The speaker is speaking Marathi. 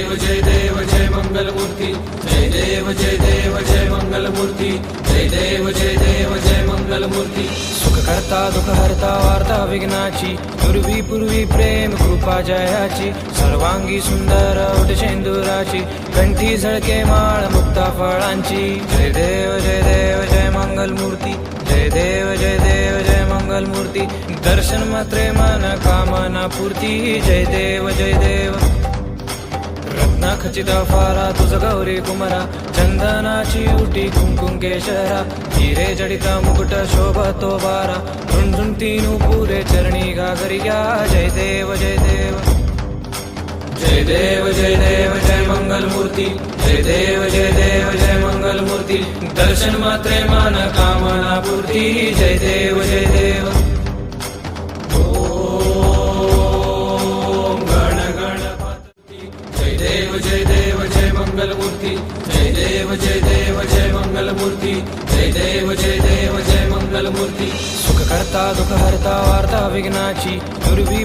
देव जय मंगलमूर्ती, जय देव जय मंगलमूर्ती, जय देव जय मंगलमूर्ती। सुख करता दुःख हरता वार्ता विघ्नाची, पूर्वी पूर्वी प्रेम कृपा जयाची, सर्वांगी सुंदर ओट शेंदुराची, कंठी झळके माळ मुक्ता फळांची। जय देव जय मंगलमूर्ती, जय देव जय मंगलमूर्ती। दर्शन मात्रे मन कामना पूर्ती, जय देव रत्ना खचित फारा तुझ गौरी कुमरा, चंदनाची उटी कुंकुम केशरा, हिरे जडिता मुकुट शोभतो बारा, झुंझुन तीनू पुरे चरणी घागरिया। जय देव जय मंगलमूर्ती, जय देव जय मंगलमूर्ती। दर्शन मात्रे मन कामना पूर्ती, जय देव ओम गण गणपती। जय देव जय मंगलमूर्ती, जय देव जय मंगलमूर्ती, जय देव जय मंगलमूर्ती। सुख करता दुःख हरता वार्ता विघ्नाची, पूर्वी